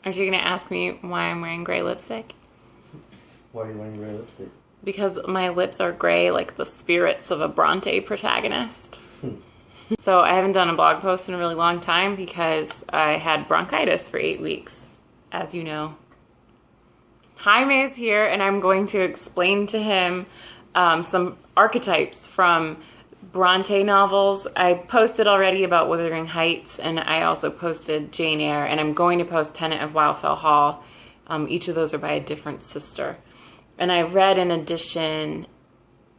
Aren't you going to ask me why I'm wearing gray lipstick? Why are you wearing gray lipstick? Because my lips are gray like the spirits of a Bronte protagonist. So I haven't done a blog post in a really long time because I had bronchitis for 8 weeks, as you know. Jaime is here and I'm going to explain to him some archetypes from Bronte novels. I posted already about Wuthering Heights, and I also posted Jane Eyre, and I'm going to post Tenant of Wildfell Hall. Each of those are by a different sister. And I read in addition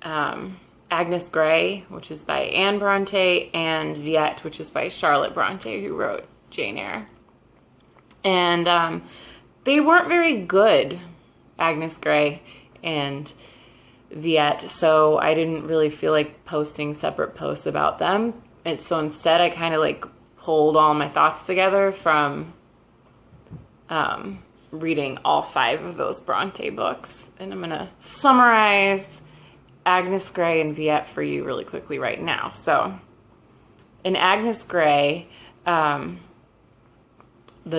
Agnes Grey, which is by Anne Bronte, and Viet, which is by Charlotte Bronte, who wrote Jane Eyre. And they weren't very good, Agnes Grey and Viet, so I didn't really feel like posting separate posts about them. And so instead I kind of like pulled all my thoughts together from reading all 5 of those Bronte books. And I'm going to summarize Agnes Grey and Viet for you really quickly right now. So in Agnes Grey, the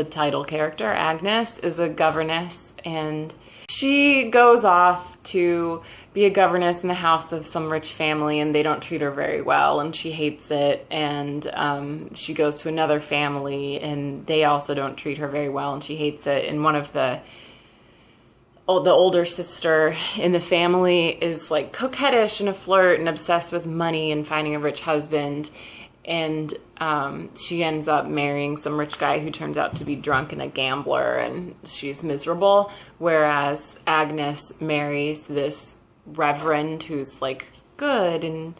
title character, Agnes, is a governess, and she goes off to be a governess in the house of some rich family, and they don't treat her very well, and she hates it. And she goes to another family, and they also don't treat her very well, and she hates it. And one of the older sister in the family is like coquettish and a flirt and obsessed with money and finding a rich husband. And she ends up marrying some rich guy who turns out to be drunk and a gambler, and she's miserable. Whereas Agnes marries this reverend who's like good and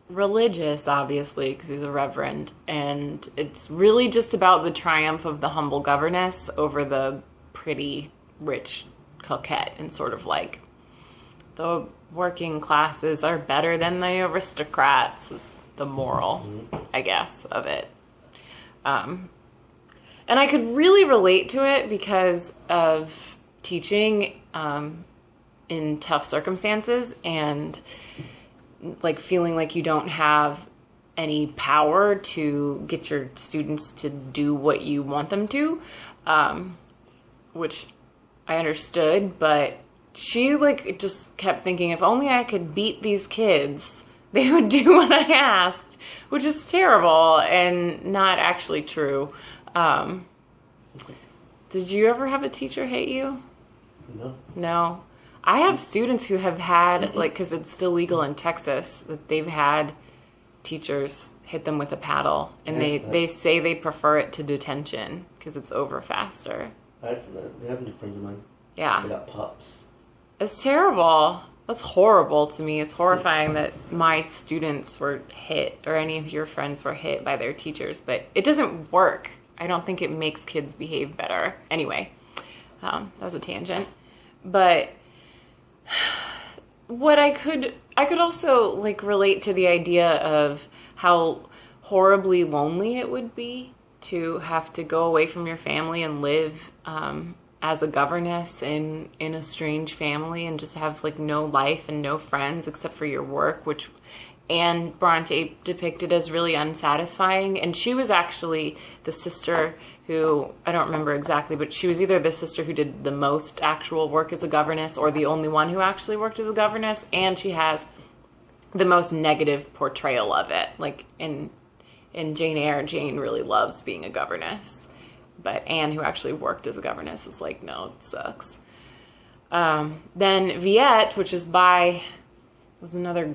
religious, obviously, because he's a reverend. And it's really just about the triumph of the humble governess over the pretty rich coquette, and sort of like the working classes are better than the aristocrats is the moral, I guess, of it. And I could really relate to it because of teaching in tough circumstances, and like feeling like you don't have any power to get your students to do what you want them to, which I understood. But she like just kept thinking, if only I could beat these kids, they would do what I asked, which is terrible and not actually true. Did you ever have a teacher hate you? No. No. I have students who have had, like, because it's still legal in Texas, that they've had teachers hit them with a paddle, and they say they prefer it to detention because it's over faster. They happened to friends of mine. Yeah. They got pups. It's terrible. That's horrible to me. It's horrifying that my students were hit, or any of your friends were hit by their teachers, but it doesn't work. I don't think it makes kids behave better. Anyway, that was a tangent. But what I could also like relate to the idea of how horribly lonely it would be to have to go away from your family and live as a governess in a strange family, and just have like no life and no friends except for your work, which Anne Bronte depicted as really unsatisfying. And she was actually the sister who, I don't remember exactly, but she was either the sister who did the most actual work as a governess, or the only one who actually worked as a governess. And she has the most negative portrayal of it. Like in Jane Eyre, Jane really loves being a governess, but Anne, who actually worked as a governess, was like, no, it sucks. Then Viet, which is by, it's another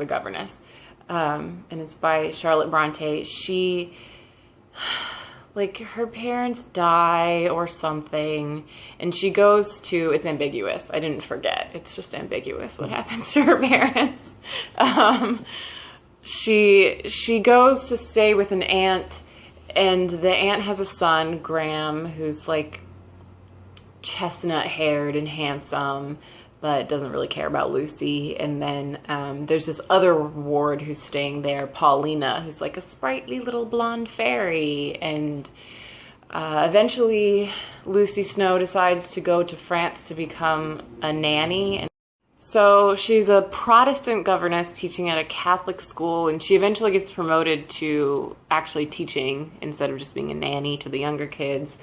governess, and it's by Charlotte Bronte. She, like, her parents die or something, and she goes to, it's ambiguous, I didn't forget, it's just ambiguous what happens to her parents. She goes to stay with an aunt, and the aunt has a son, Graham, who's like chestnut-haired and handsome, but doesn't really care about Lucy. And then there's this other ward who's staying there, Paulina, who's like a sprightly little blonde fairy. And eventually Lucy Snow decides to go to France to become a nanny. And So she's a Protestant governess teaching at a Catholic school, and she eventually gets promoted to actually teaching instead of just being a nanny to the younger kids.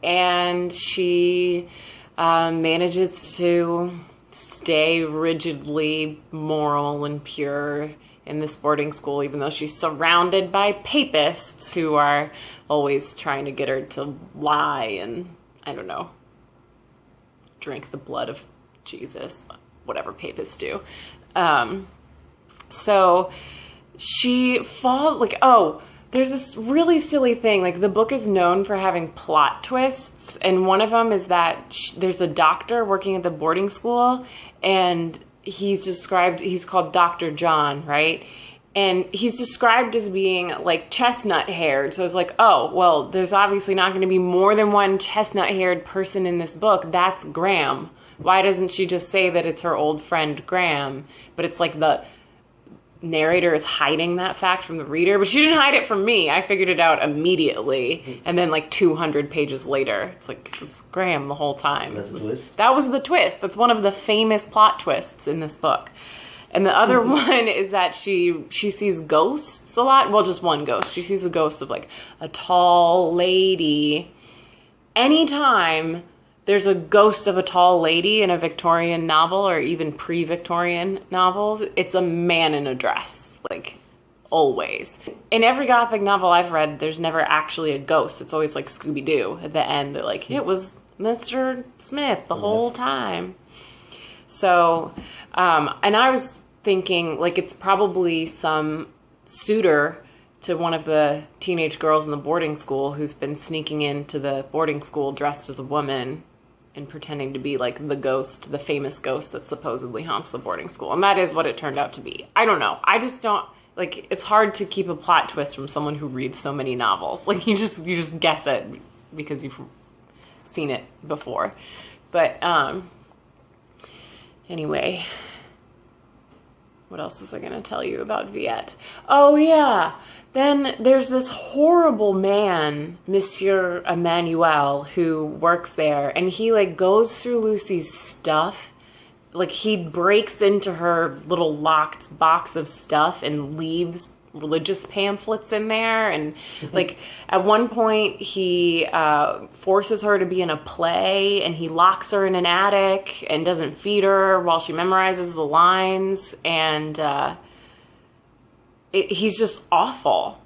And she manages to stay rigidly moral and pure in this boarding school, even though she's surrounded by papists who are always trying to get her to lie and, I don't know, drink the blood of Jesus. Whatever papists do. So she falls, like, oh, there's this really silly thing. Like, the book is known for having plot twists, and one of them is that there's a doctor working at the boarding school, and he's called Dr. John, right? And he's described as being, like, chestnut-haired. So I was like, oh, well, there's obviously not going to be more than one chestnut-haired person in this book. That's Graham. Why doesn't she just say that it's her old friend Graham? But it's like the narrator is hiding that fact from the reader. But she didn't hide it from me. I figured it out immediately. And then like 200 pages later, it's like, it's Graham the whole time. That's the twist? That was the twist. That's one of the famous plot twists in this book. And the other one is that she sees ghosts a lot. Well, just one ghost. She sees a ghost of like a tall lady. Anytime there's a ghost of a tall lady in a Victorian novel or even pre-Victorian novels, it's a man in a dress, like, always. In every Gothic novel I've read, there's never actually a ghost. It's always like Scooby-Doo at the end. They're like, it was Mr. Smith the whole time. So, and I was thinking, like, it's probably some suitor to one of the teenage girls in the boarding school who's been sneaking into the boarding school dressed as a woman and pretending to be like the ghost, the famous ghost that supposedly haunts the boarding school. And that is what it turned out to be. I don't know. I just don't, like, it's hard to keep a plot twist from someone who reads so many novels. Like, you just guess it because you've seen it before. But anyway, what else was I going to tell you about Viet? Oh yeah. Then there's this horrible man, Monsieur Emmanuel, who works there, and he, like, goes through Lucy's stuff. Like, he breaks into her little locked box of stuff and leaves religious pamphlets in there. And, like, at one point, he forces her to be in a play, and he locks her in an attic and doesn't feed her while she memorizes the lines. And he's just awful.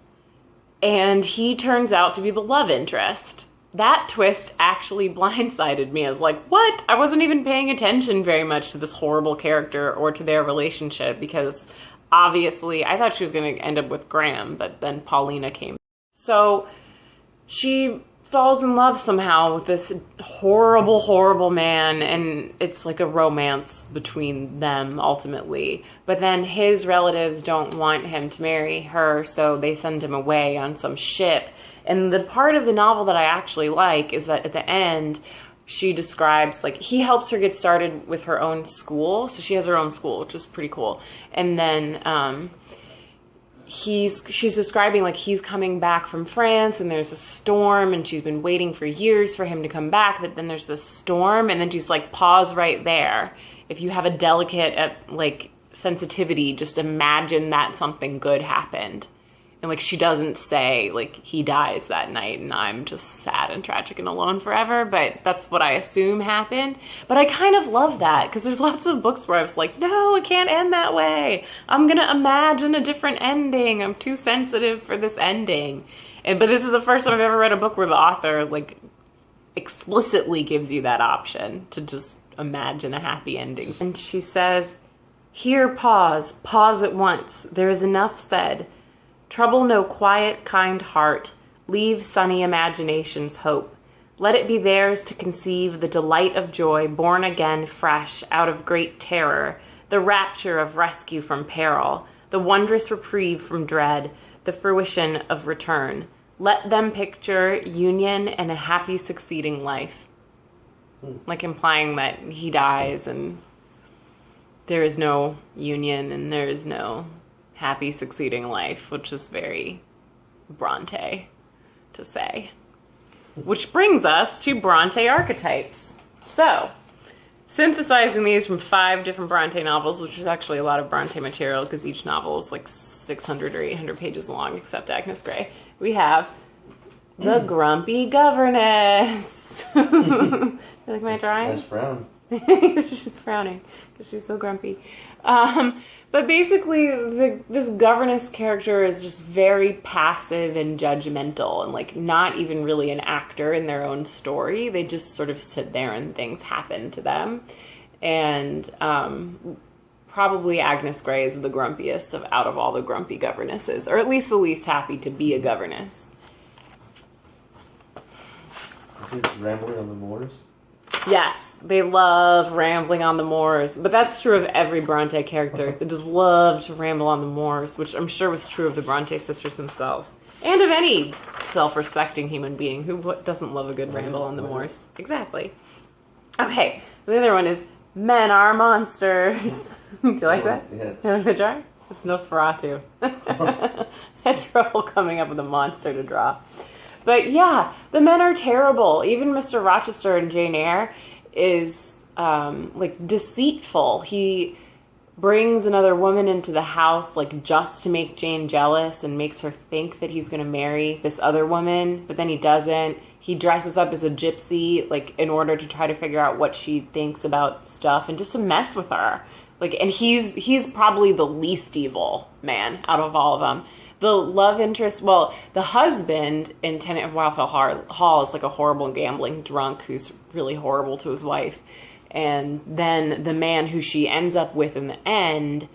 And he turns out to be the love interest. That twist actually blindsided me. I was like, what? I wasn't even paying attention very much to this horrible character or to their relationship because obviously I thought she was going to end up with Graham, but then Paulina came. So she falls in love somehow with this horrible, horrible man, and it's like a romance between them ultimately. But then his relatives don't want him to marry her, so they send him away on some ship. And the part of the novel that I actually like is that at the end, she describes, like, he helps her get started with her own school. So she has her own school, which is pretty cool. And then she's describing, like, he's coming back from France and there's a storm and she's been waiting for years for him to come back, but then there's this storm, and then she's like, pause right there. If you have a delicate, like, sensitivity, just imagine that something good happened. And, like, she doesn't say, like, he dies that night and I'm just sad and tragic and alone forever, but that's what I assume happened. But I kind of love that, because there's lots of books where I was like, no, it can't end that way. I'm going to imagine a different ending. I'm too sensitive for this ending. But this is the first time I've ever read a book where the author, like, explicitly gives you that option to just imagine a happy ending. And she says, here pause at once. There is enough said. Trouble no quiet, kind heart. Leave sunny imaginations hope. Let it be theirs to conceive the delight of joy born again fresh out of great terror, the rapture of rescue from peril, the wondrous reprieve from dread, the fruition of return. Let them picture union and a happy succeeding life. Like implying that he dies and there is no union and there is no happy succeeding life, which is very Bronte to say. Which brings us to Bronte Archetypes. So, synthesizing these from 5 different Bronte novels, which is actually a lot of Bronte material because each novel is like 600 or 800 pages long, except Agnes Grey. We have The Grumpy Governess. You like my drawing? Nice frown. She's frowning because she's so grumpy. But basically, this governess character is just very passive and judgmental and like not even really an actor in their own story. They just sort of sit there and things happen to them. And probably Agnes Grey is the grumpiest out of all the grumpy governesses, or at least the least happy to be a governess. Is he rambling on the moors? Yes, they love rambling on the moors. But that's true of every Bronte character. They just love to ramble on the moors, which I'm sure was true of the Bronte sisters themselves. And of any self-respecting human being who doesn't love a good ramble on the moors. Exactly. Okay, the other one is Men Are Monsters. Do you like that? Yeah. You like the drawing? It's Nosferatu. I had trouble coming up with a monster to draw. But yeah, the men are terrible. Even Mr. Rochester in Jane Eyre is like deceitful. He brings another woman into the house like just to make Jane jealous and makes her think that he's going to marry this other woman, but then he doesn't. He dresses up as a gypsy like in order to try to figure out what she thinks about stuff and just to mess with her. Like, and he's probably the least evil man out of all of them. The love interest, well, the husband in Tenant of Wildfell Hall is like a horrible gambling drunk who's really horrible to his wife. And then the man who she ends up with in the end,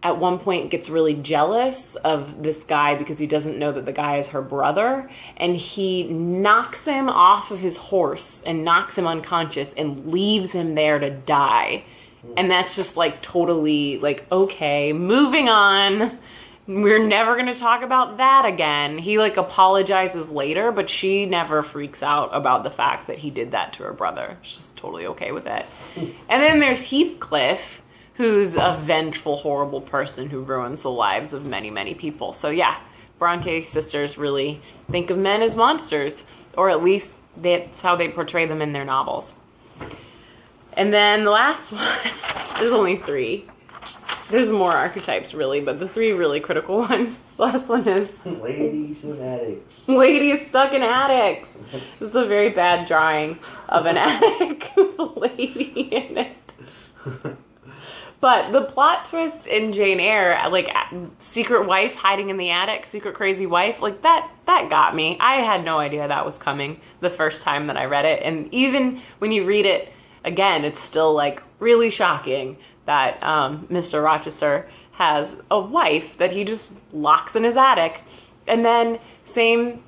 at one point gets really jealous of this guy because he doesn't know that the guy is her brother. And he knocks him off of his horse and knocks him unconscious and leaves him there to die. And that's just like totally like, okay, moving on. We're never going to talk about that again. He like apologizes later, but she never freaks out about the fact that he did that to her brother. She's just totally okay with it. And then there's Heathcliff, who's a vengeful, horrible person who ruins the lives of many, many people. So yeah, Bronte sisters really think of men as monsters, or at least that's how they portray them in their novels. And then the last one, there's only 3. There's more archetypes, really, but the 3 really critical ones. The last one is... Ladies in attics. Ladies stuck in attics. This is a very bad drawing of an attic with a lady in it. But the plot twist in Jane Eyre, like secret wife hiding in the attic, secret crazy wife, like that got me. I had no idea that was coming the first time that I read it. And even when you read it again, it's still like really shocking that Mr. Rochester has a wife that he just locks in his attic. And then same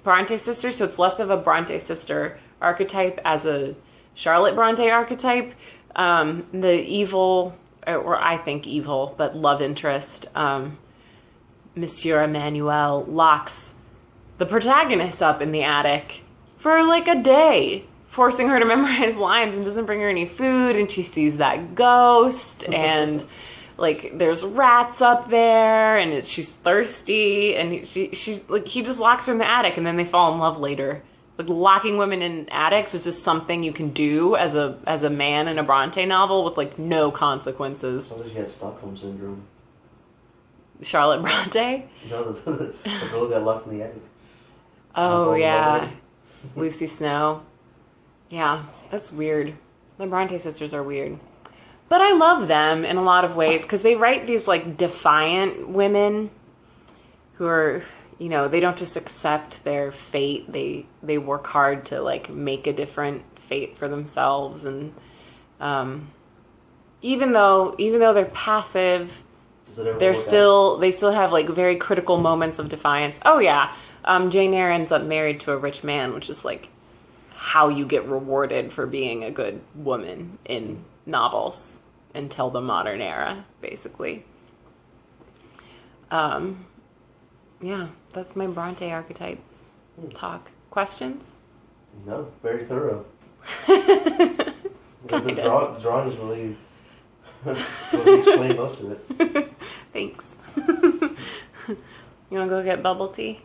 Bronte sister, so it's less of a Bronte sister archetype as a Charlotte Bronte archetype. The evil, or I think evil, but love interest, Monsieur Emmanuel locks the protagonist up in the attic for like a day, forcing her to memorize lines, and doesn't bring her any food, and she sees that ghost, and like there's rats up there, and she's thirsty, and she's like, he just locks her in the attic, and then they fall in love later. Like locking women in attics is just something you can do as a man in a Bronte novel with like no consequences. I thought she had Stockholm syndrome. Charlotte Bronte? No, the girl got locked in the attic. Oh yeah, Lucy Snow. Yeah, that's weird. The Bronte sisters are weird. But I love them in a lot of ways because they write these like defiant women who are, you know, they don't just accept their fate. They work hard to like make a different fate for themselves. And even though they're they still have like very critical moments of defiance. Oh yeah, Jane Eyre ends up married to a rich man, which is like how you get rewarded for being a good woman in novels until the modern era, basically. Yeah, that's my Bronte archetype talk. Questions? No, very thorough. The drawings really explain most of it. Thanks. You want to go get bubble tea?